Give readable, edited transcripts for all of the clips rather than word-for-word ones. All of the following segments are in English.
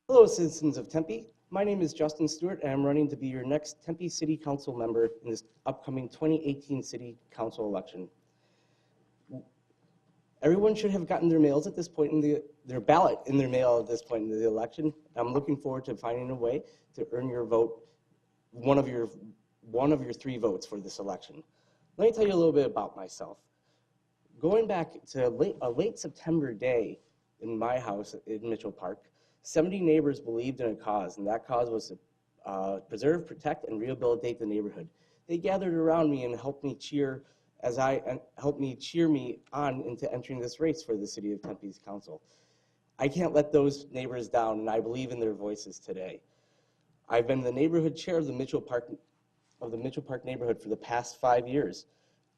Hello, citizens of Tempe. My name is Justin Stewart, and I'm running to be your next Tempe City Council member in this upcoming 2018 City Council election. Everyone should have gotten their mails at this point in their ballot in their mail at this point in the election. I'm looking forward to finding a way to earn your vote, one of your 3 votes for this election. Let me tell you a little bit about myself. Going back to a late September day in my house in Mitchell Park, 70 neighbors believed in a cause, and that cause was to preserve, protect, and rehabilitate the neighborhood. They gathered around me and helped me cheer me on into entering this race for the City of Tempe's council. I can't let those neighbors down, and I believe in their voices today. I've been the neighborhood chair of the Mitchell Park neighborhood for the past 5 years.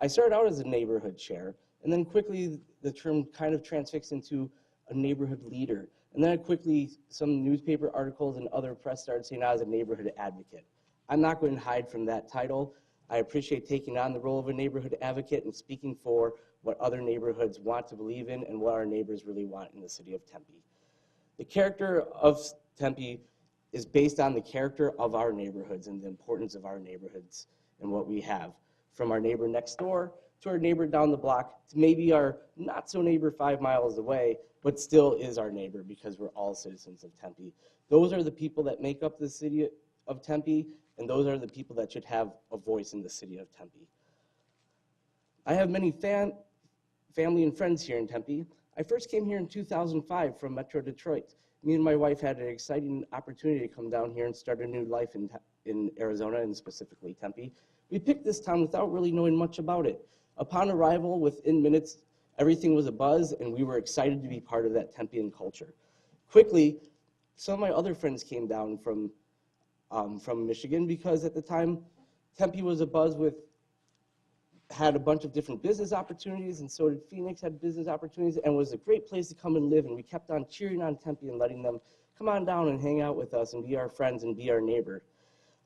I started out as a neighborhood chair, and then quickly the term kind of transfixed into a neighborhood leader. And then quickly, some newspaper articles and other press started saying I was a neighborhood advocate. I'm not going to hide from that title. I appreciate taking on the role of a neighborhood advocate and speaking for what other neighborhoods want to believe in and what our neighbors really want in the city of Tempe. The character of Tempe is based on the character of our neighborhoods and the importance of our neighborhoods and what we have. From our neighbor next door to our neighbor down the block to maybe our not so neighbor 5 miles away, but still is our neighbor because we're all citizens of Tempe. Those are the people that make up the city of Tempe, and those are the people that should have a voice in the city of Tempe. I have many family and friends here in Tempe. I first came here in 2005 from Metro Detroit. Me and my wife had an exciting opportunity to come down here and start a new life in Arizona, and specifically Tempe. We picked this town without really knowing much about it. Upon arrival, within minutes, everything was abuzz, and we were excited to be part of that Tempean culture. Quickly, some of my other friends came down from Michigan because at the time, Tempe was abuzz had a bunch of different business opportunities, and so did Phoenix had business opportunities, and was a great place to come and live, and we kept on cheering on Tempe and letting them come on down and hang out with us and be our friends and be our neighbor.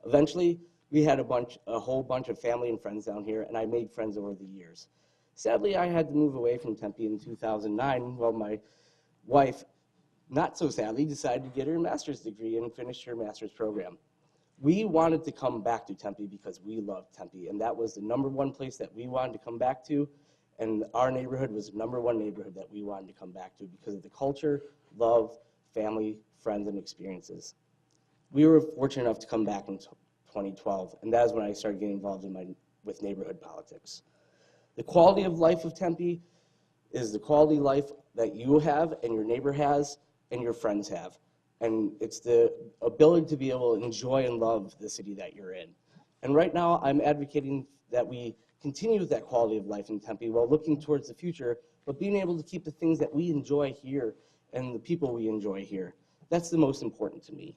Eventually, we had a whole bunch of family and friends down here, and I made friends over the years. Sadly, I had to move away from Tempe in 2009 while my wife, not so sadly, decided to get her master's degree and finish her master's program. We wanted to come back to Tempe because we loved Tempe, and that was the #1 place that we wanted to come back to, and our neighborhood was the #1 neighborhood that we wanted to come back to because of the culture, love, family, friends, and experiences. We were fortunate enough to come back in 2012, and that is when I started getting involved with neighborhood politics. The quality of life of Tempe is the quality of life that you have and your neighbor has and your friends have. And it's the ability to be able to enjoy and love the city that you're in. And right now, I'm advocating that we continue with that quality of life in Tempe while looking towards the future, but being able to keep the things that we enjoy here and the people we enjoy here. That's the most important to me.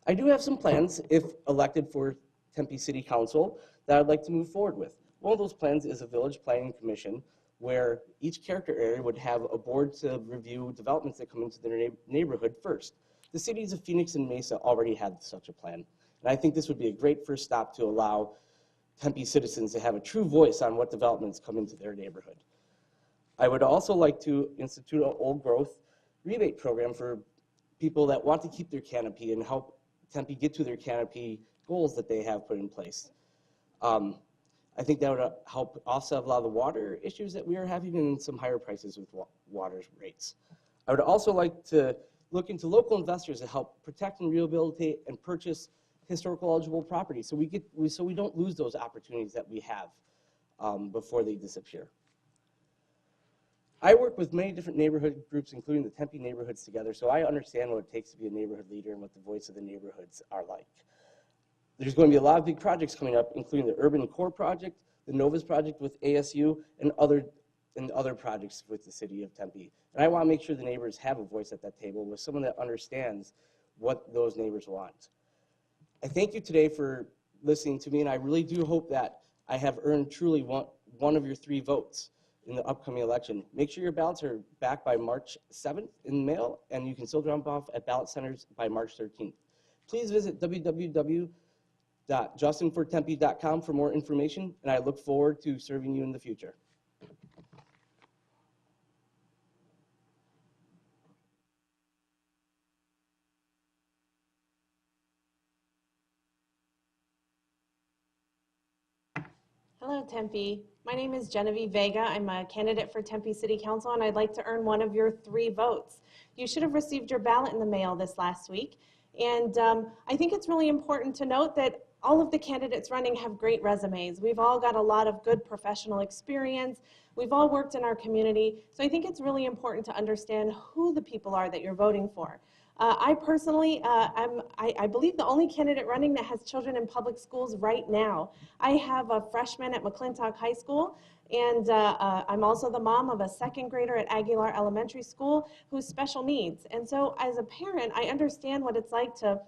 I do have some plans, if elected for Tempe City Council, that I'd like to move forward with. One of those plans is a village planning commission where each character area would have a board to review developments that come into their neighborhood first. The cities of Phoenix and Mesa already had such a plan, and I think this would be a great first stop to allow Tempe citizens to have a true voice on what developments come into their neighborhood. I would also like to institute an old growth rebate program for people that want to keep their canopy and help Tempe get to their canopy goals that they have put in place. I think that would help offset a lot of the water issues that we are having and some higher prices with water rates. I would also like to look into local investors to help protect and rehabilitate and purchase historical eligible property so we don't lose those opportunities that we have before they disappear. I work with many different neighborhood groups, including the Tempe neighborhoods together, so I understand what it takes to be a neighborhood leader and what the voice of the neighborhoods are like. There's going to be a lot of big projects coming up, including the Urban Core Project, the Novus Project with ASU, and other and other projects with the city of Tempe. And I want to make sure the neighbors have a voice at that table with someone that understands what those neighbors want. I thank you today for listening to me, and I really do hope that I have earned truly one of your 3 votes in the upcoming election. Make sure your ballots are back by March 7th in mail, and you can still drop off at ballot centers by March 13th. Please visit www.justinfortempe.com for more information, and I look forward to serving you in the future. Hello, Tempe. My name is Genevieve Vega. I'm a candidate for Tempe City Council, and I'd like to earn one of your 3 votes. You should have received your ballot in the mail this last week, and I think it's really important to note that all of the candidates running have great resumes. We've all got a lot of good professional experience. We've all worked in our community, so I think it's really important to understand who the people are that you're voting for. I personally, I believe the only candidate running that has children in public schools right now. I have a freshman at McClintock High School, and I'm also the mom of a 2nd grader at Aguilar Elementary School who's special needs. And so as a parent, I understand what it's like to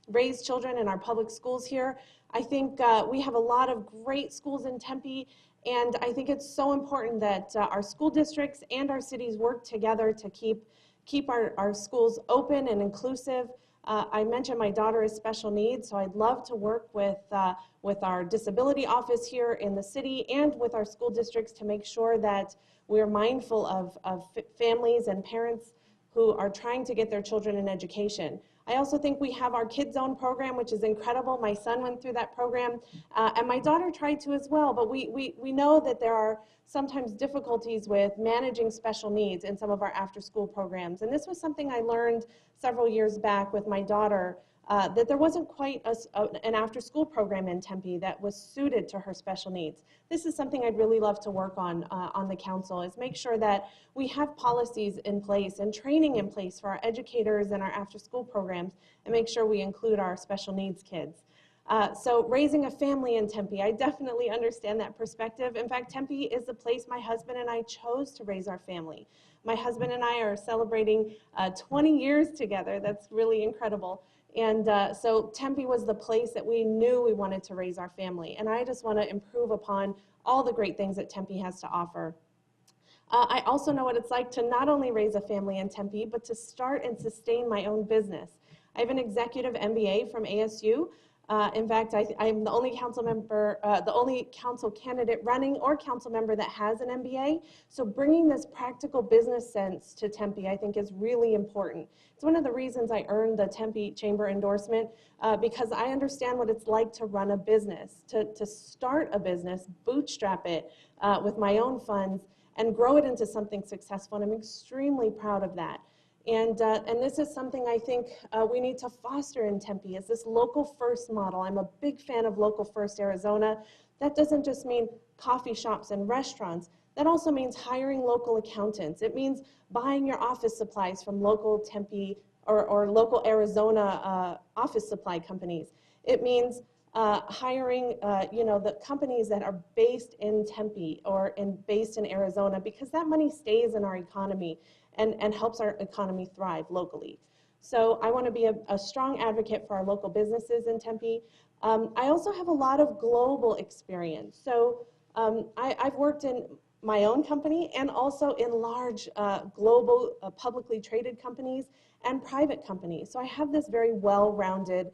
raise children in our public schools here. I think we have a lot of great schools in Tempe, and I think it's so important that our school districts and our cities work together to keep our schools open and inclusive. I mentioned my daughter is special needs, so I'd love to work with our disability office here in the city and with our school districts to make sure that we're mindful of families and parents who are trying to get their children an education. I also think we have our Kids Zone program, which is incredible. My son went through that program, and my daughter tried to as well, but we know that there are sometimes difficulties with managing special needs in some of our after-school programs. And this was something I learned several years back with my daughter, that there wasn't quite an after-school program in Tempe that was suited to her special needs. This is something I'd really love to work on the council, is make sure that we have policies in place and training in place for our educators and our after-school programs, and make sure we include our special needs kids. So raising a family in Tempe, I definitely understand that perspective. In fact, Tempe is the place my husband and I chose to raise our family. My husband and I are celebrating 20 years together. That's really incredible. And so Tempe was the place that we knew we wanted to raise our family. And I just want to improve upon all the great things that Tempe has to offer. I also know what it's like to not only raise a family in Tempe, but to start and sustain my own business. I have an executive MBA from ASU. In fact, I'm the only council member, the only council candidate running or council member that has an MBA. So bringing this practical business sense to Tempe, I think, is really important. It's one of the reasons I earned the Tempe Chamber endorsement, because I understand what it's like to run a business, to start a business, bootstrap it with my own funds, and grow it into something successful. And I'm extremely proud of that. And this is something I think we need to foster in Tempe, is this local first model. I'm a big fan of Local First Arizona. That doesn't just mean coffee shops and restaurants. That also means hiring local accountants. It means buying your office supplies from local Tempe or local Arizona office supply companies. It means hiring the companies that are based in Tempe or based in Arizona, because that money stays in our economy and helps our economy thrive locally. So I want to be a strong advocate for our local businesses in Tempe. I also have a lot of global experience. So I've worked in my own company and also in large global publicly traded companies and private companies. So I have this very well-rounded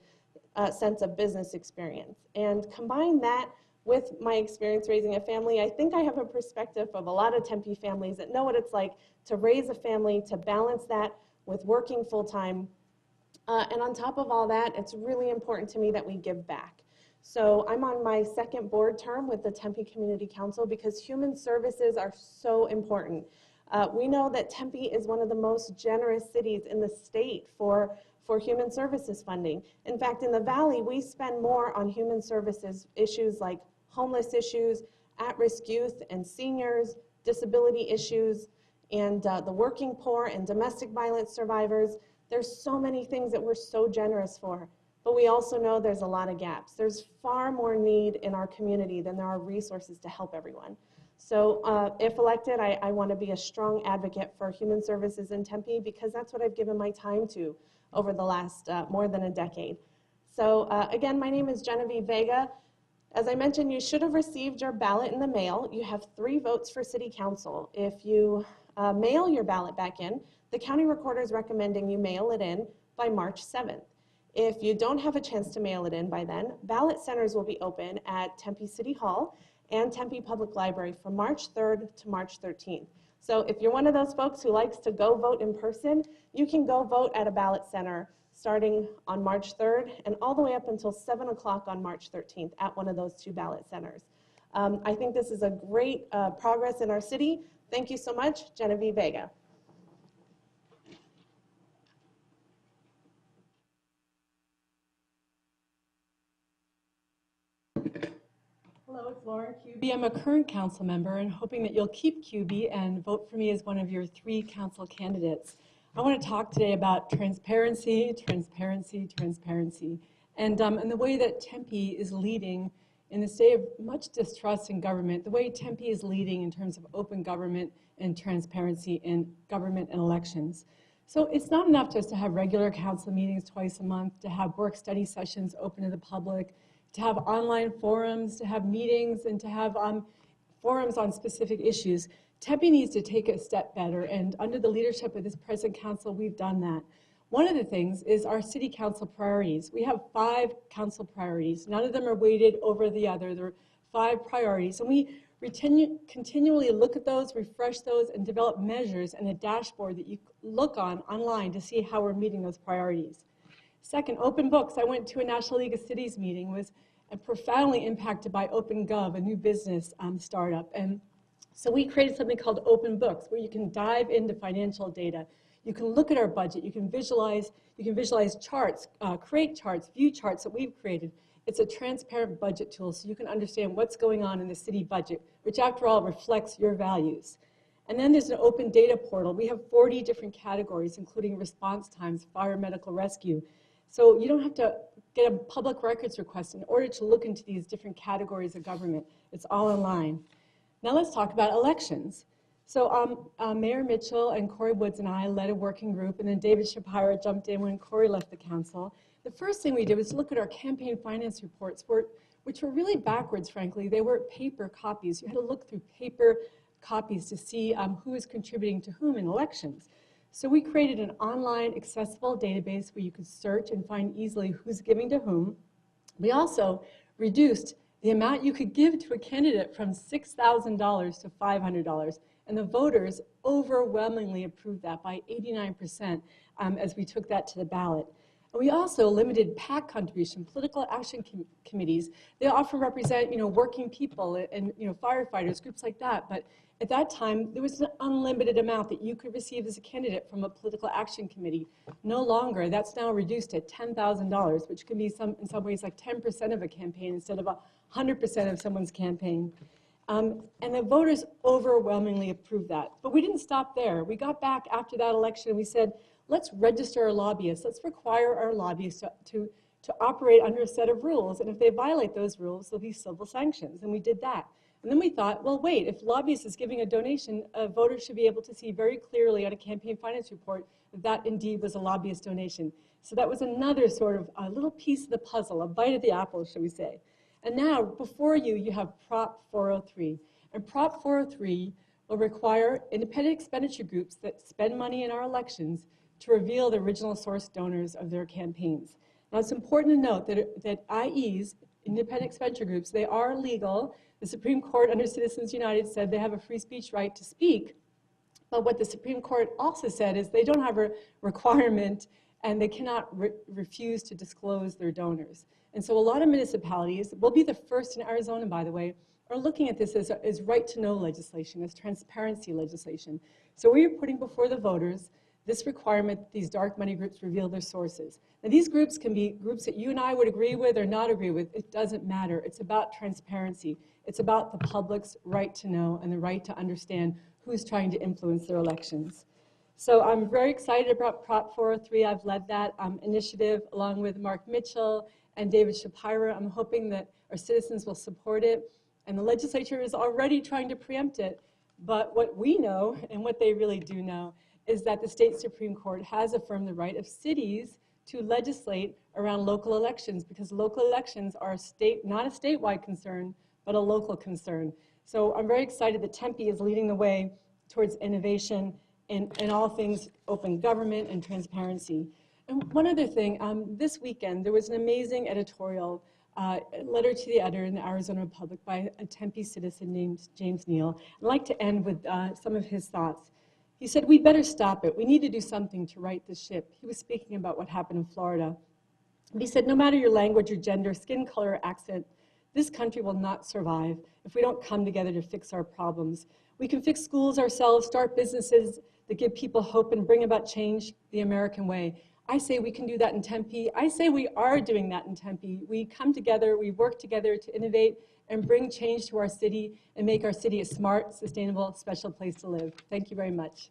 sense of business experience. And combine that with my experience raising a family, I think I have a perspective of a lot of Tempe families that know what it's like to raise a family, to balance that with working full-time. And on top of all that, it's really important to me that we give back. So I'm on my 2nd board term with the Tempe Community Council because human services are so important. We know that Tempe is one of the most generous cities in the state for human services funding. In fact, in the Valley, we spend more on human services issues like homeless issues, at-risk youth and seniors, disability issues, and the working poor and domestic violence survivors. There's so many things that we're so generous for, but we also know there's a lot of gaps. There's far more need in our community than there are resources to help everyone. So if elected, I want to be a strong advocate for human services in Tempe because that's what I've given my time to over the last more than a decade. So again, my name is Genevieve Vega. As I mentioned, you should have received your ballot in the mail. You have 3 votes for City Council. If you mail your ballot back in, the county recorder is recommending you mail it in by March 7th. If you don't have a chance to mail it in by then, ballot centers will be open at Tempe City Hall and Tempe Public Library from March 3rd to March 13th. So if you're one of those folks who likes to go vote in person, you can go vote at a ballot center starting on March 3rd and all the way up until 7 o'clock on March 13th at one of those 2 ballot centers. I think this is a great progress in our city. Thank you so much, Genevieve Vega. Hello, it's Lauren QB. I'm a current council member and hoping that you'll keep QB and vote for me as one of your 3 council candidates. I want to talk today about transparency, transparency, transparency, and the way that Tempe is leading in this day of much distrust in government, the way Tempe is leading in terms of open government and transparency in government and elections. So it's not enough just to have regular council meetings twice a month, to have work study sessions open to the public, to have online forums, to have meetings, and to have forums on specific issues. Tempe needs to take a step better, and under the leadership of this present council, we've done that. One of the things is our city council priorities. We have 5 council priorities. None of them are weighted over the other. There are 5 priorities, and we continually look at those, refresh those, and develop measures and a dashboard that you look on online to see how we're meeting those priorities. Second, open books. I went to a National League of Cities meeting, was profoundly impacted by OpenGov, a new business startup. And so we created something called Open Books, where you can dive into financial data. You can look at our budget. You can visualize charts, create charts, view charts that we've created. It's a transparent budget tool, so you can understand what's going on in the city budget, which after all reflects your values. And then there's an open data portal. We have 40 different categories, including response times, fire, medical, rescue. So you don't have to get a public records request in order to look into these different categories of government. It's all online. Now let's talk about elections. So Mayor Mitchell and Corey Woods and I led a working group, and then David Shapiro jumped in when Corey left the council. The first thing we did was look at our campaign finance reports, which were really backwards, frankly. They were paper copies. You had to look through paper copies to see who is contributing to whom in elections. So we created an online accessible database where you could search and find easily who's giving to whom. We also reduced the amount you could give to a candidate from $6,000 to $500. And the voters overwhelmingly approved that by 89% as we took that to the ballot. And we also limited PAC contribution, political action committees. They often represent, working people and, firefighters, groups like that. But at that time, there was an unlimited amount that you could receive as a candidate from a political action committee. No longer. That's now reduced to $10,000, which can be in some ways like 10% of a campaign instead of 100% of someone's campaign. And the voters overwhelmingly approved that. But we didn't stop there. We got back after that election and we said, let's register our lobbyists. Let's require our lobbyists to operate under a set of rules. And if they violate those rules, there'll be civil sanctions. And we did that. And then we thought, well, wait, if lobbyist is giving a donation, a voter should be able to see very clearly on a campaign finance report that that indeed was a lobbyist donation. So that was another sort of a little piece of the puzzle, a bite of the apple, shall we say. And now, before you, you have Prop 403. And Prop 403 will require independent expenditure groups that spend money in our elections to reveal the original source donors of their campaigns. Now, it's important to note that IEs, independent expenditure groups, they are legal. The Supreme Court under Citizens United said they have a free speech right to speak. But what the Supreme Court also said is they don't have a requirement and they cannot refuse to disclose their donors. And so a lot of municipalities, we'll be the first in Arizona, by the way, are looking at this as right-to-know legislation, as transparency legislation. So we are putting before the voters this requirement that these dark money groups reveal their sources. Now these groups can be groups that you and I would agree with or not agree with. It doesn't matter. It's about transparency. It's about the public's right to know and the right to understand who's trying to influence their elections. So I'm very excited about Prop 403. I've led that initiative along with Mark Mitchell and David Shapiro. I'm hoping that our citizens will support it. and the legislature is already trying to preempt it. But what we know, and what they really do know, is that the state Supreme Court has affirmed the right of cities to legislate around local elections, because local elections are not a statewide concern, but a local concern. So I'm very excited that Tempe is leading the way towards innovation in all things open government and transparency. And one other thing, this weekend there was an amazing editorial letter to the editor in the Arizona Republic by a Tempe citizen named James Neal. I'd like to end with some of his thoughts. He said, "We'd better stop it. We need to do something to right the ship." He was speaking about what happened in Florida. He said, "No matter your language, your gender, skin color, or accent, this country will not survive if we don't come together to fix our problems. We can fix schools ourselves, start businesses that give people hope, and bring about change the American way." I say we can do that in Tempe. I say we are doing that in Tempe. We come together, we work together to innovate and bring change to our city and make our city a smart, sustainable, special place to live. Thank you very much.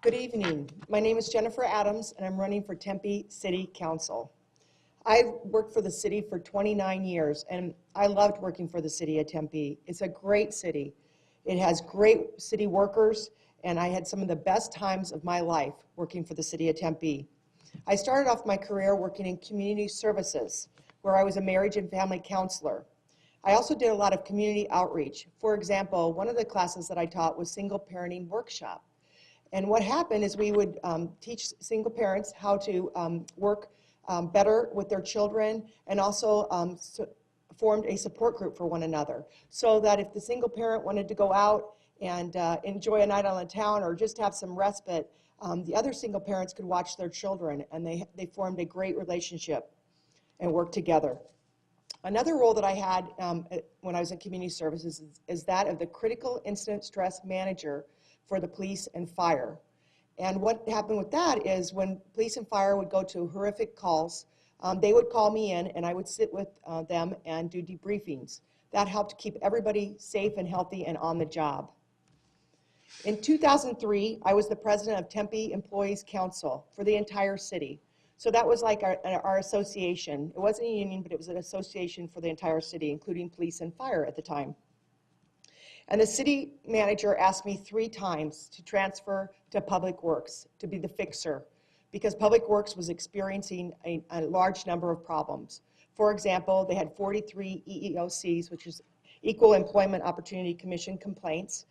Good evening. My name is Jennifer Adams, and I'm running for Tempe City Council. I've worked for the city for 29 years, and I loved working for the city of Tempe. It's a great city. It has great city workers, and I had some of the best times of my life working for the city of Tempe. I started off my career working in community services, where I was a marriage and family counselor. I also did a lot of community outreach. For example, one of the classes that I taught was single parenting workshop. And what happened is we would teach single parents how to work better with their children, and also formed a support group for one another, so that if the single parent wanted to go out and enjoy a night on the town or just have some respite, the other single parents could watch their children, and they formed a great relationship and worked together. Another role that I had when I was in community services is that of the critical incident stress manager for the police and fire. And what happened with that is when police and fire would go to horrific calls, they would call me in, and I would sit with them and do debriefings. That helped keep everybody safe and healthy and on the job. In 2003, I was the president of Tempe Employees Council for the entire city. So that was like our association. It wasn't a union, but it was an association for the entire city, including police and fire at the time. And the city manager asked me 3 times to transfer to Public Works to be the fixer, because Public Works was experiencing a large number of problems. For example, they had 43 EEOCs, which is Equal Employment Opportunity Commission complaints,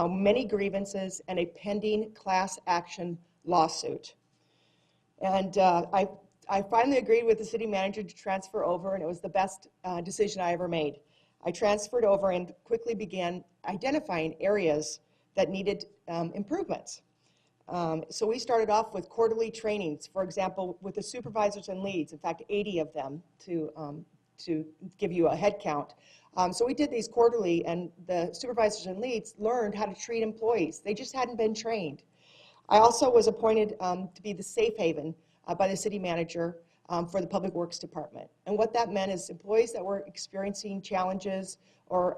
many grievances, and a pending class action lawsuit. And I finally agreed with the city manager to transfer over, and it was the best decision I ever made. I transferred over and quickly began identifying areas that needed improvements. So we started off with quarterly trainings, for example, with the supervisors and leads, in fact, 80 of them to give you a head count. So we did these quarterly, and the supervisors and leads learned how to treat employees. They just hadn't been trained. I also was appointed to be the safe haven by the city manager for the Public Works Department. And what that meant is employees that were experiencing challenges or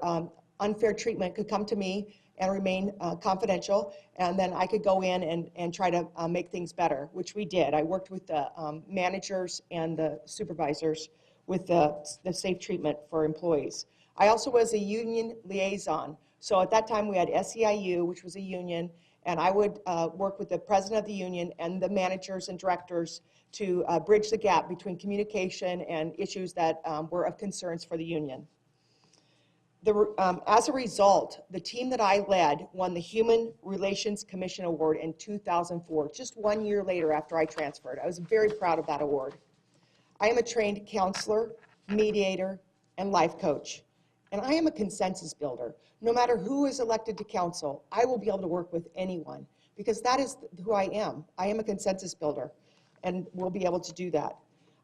unfair treatment could come to me and remain confidential, and then I could go in and try to make things better, which we did. I worked with the managers and the supervisors with the safe treatment for employees. I also was a union liaison. So at that time we had SEIU, which was a union, and I would work with the president of the union and the managers and directors to bridge the gap between communication and issues that were of concerns for the union. As a result, the team that I led won the Human Relations Commission Award in 2004, just 1 year later after I transferred. I was very proud of that award. I am a trained counselor, mediator, and life coach, and I am a consensus builder. No matter who is elected to council, I will be able to work with anyone, because that is who I am. I am a consensus builder, and will be able to do that.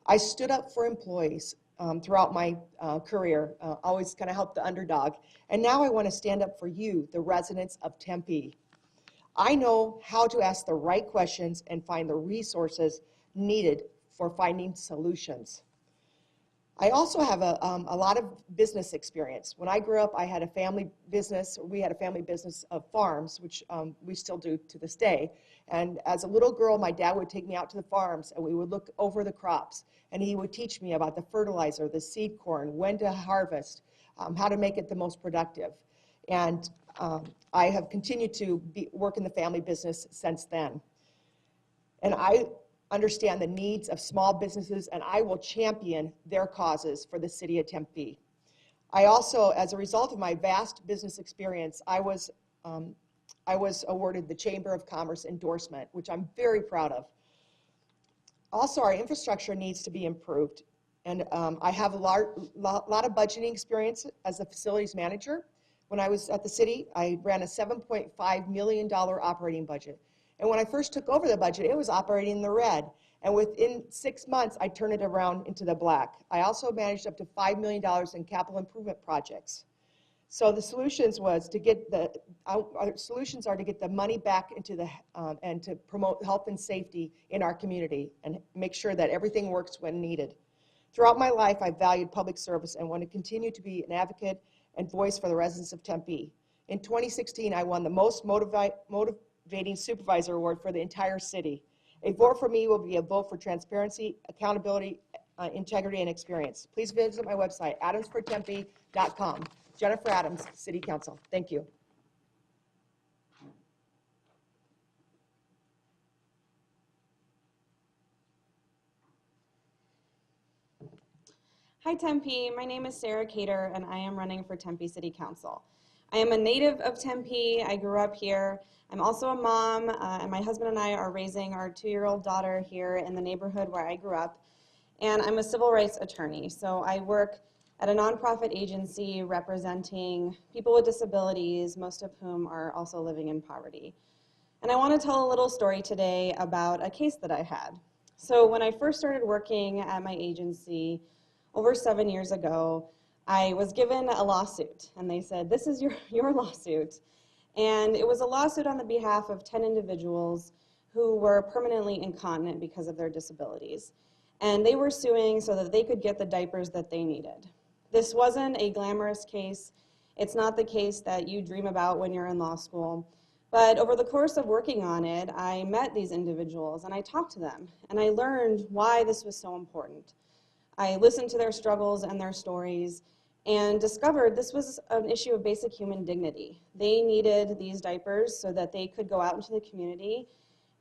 I stood up for employees throughout my career, always kind of help the underdog. And now I want to stand up for you, the residents of Tempe. I know how to ask the right questions and find the resources needed for finding solutions. I also have a lot of business experience. When I grew up, I had a family business. We had a family business of farms, which we still do to this day. And as a little girl, my dad would take me out to the farms, and we would look over the crops. And he would teach me about the fertilizer, the seed corn, when to harvest, how to make it the most productive. And I have continued to work in the family business since then. And I understand the needs of small businesses, and I will champion their causes for the city of Tempe. I also, as a result of my vast business experience, I was awarded the Chamber of Commerce endorsement, which I'm very proud of. Also, our infrastructure needs to be improved, and I have a lot of budgeting experience as a facilities manager. When I was at the city, I ran a $7.5 million operating budget. And when I first took over the budget, it was operating in the red. And within 6 months, I turned it around into the black. I also managed up to $5 million in capital improvement projects. So the solutions was to get our solutions are to get the money back into the, and to promote health and safety in our community and make sure that everything works when needed. Throughout my life, I've valued public service and want to continue to be an advocate and voice for the residents of Tempe. In 2016, I won the most motivating supervisor award for the entire city. A vote for me will be a vote for transparency, accountability, integrity, and experience. Please visit my website, adamsfortempe.com. Jennifer Adams, City Council. Thank you. Hi Tempe, my name is Sara Catt and I am running for Tempe City Council. I am a native of Tempe. I grew up here. I'm also a mom, and my husband and I are raising our 2-year-old daughter here in the neighborhood where I grew up. And I'm a civil rights attorney, so I work at a nonprofit agency representing people with disabilities, most of whom are also living in poverty. And I want to tell a little story today about a case that I had. So when I first started working at my agency over 7 years ago, I was given a lawsuit, and they said, this is your lawsuit. And it was a lawsuit on the behalf of 10 individuals who were permanently incontinent because of their disabilities. And they were suing so that they could get the diapers that they needed. This wasn't a glamorous case. It's not the case that you dream about when you're in law school. But over the course of working on it, I met these individuals and I talked to them, and I learned why this was so important. I listened to their struggles and their stories and discovered this was an issue of basic human dignity. They needed these diapers so that they could go out into the community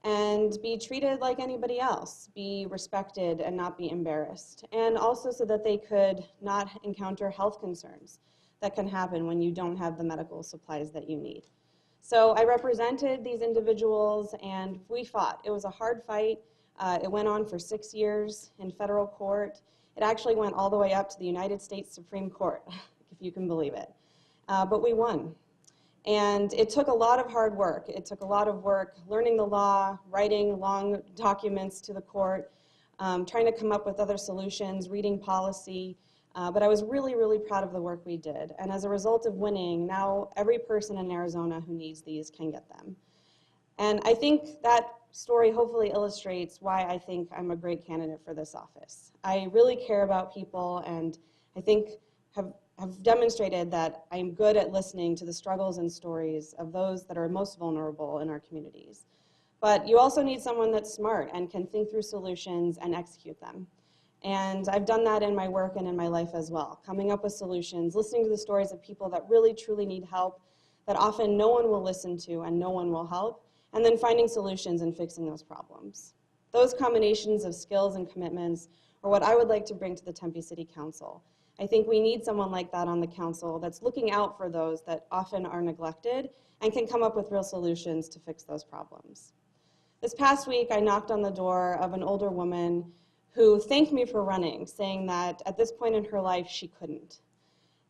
and be treated like anybody else, be respected and not be embarrassed, and also so that they could not encounter health concerns that can happen when you don't have the medical supplies that you need. So I represented these individuals and we fought. It was a hard fight. It went on for 6 years in federal court. It actually went all the way up to the United States Supreme Court, if you can believe it. But we won. And it took a lot of hard work. It took a lot of work learning the law, writing long documents to the court, trying to come up with other solutions, reading policy. But I was really, really proud of the work we did. And as a result of winning, now every person in Arizona who needs these can get them. And I think that story hopefully illustrates why I think I'm a great candidate for this office. I really care about people, and I think have demonstrated that I'm good at listening to the struggles and stories of those that are most vulnerable in our communities. But you also need someone that's smart and can think through solutions and execute them. And I've done that in my work and in my life as well, coming up with solutions, listening to the stories of people that really truly need help, that often no one will listen to and no one will help, and then finding solutions and fixing those problems. Those combinations of skills and commitments are what I would like to bring to the Tempe City Council. I think we need someone like that on the council that's looking out for those that often are neglected and can come up with real solutions to fix those problems. This past week, I knocked on the door of an older woman who thanked me for running, saying that at this point in her life, she couldn't.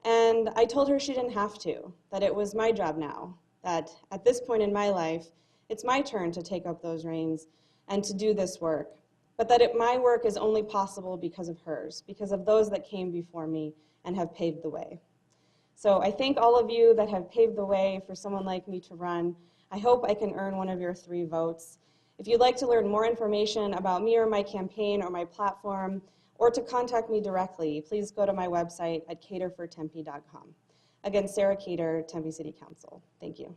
And I told her she didn't have to, that it was my job now, that at this point in my life, it's my turn to take up those reins and to do this work, but that my work is only possible because of hers, because of those that came before me and have paved the way. So I thank all of you that have paved the way for someone like me to run. I hope I can earn one of your 3 votes. If you'd like to learn more information about me or my campaign or my platform, or to contact me directly, please go to my website at caterfortempe.com. Again, Sara Catt, Tempe City Council. Thank you.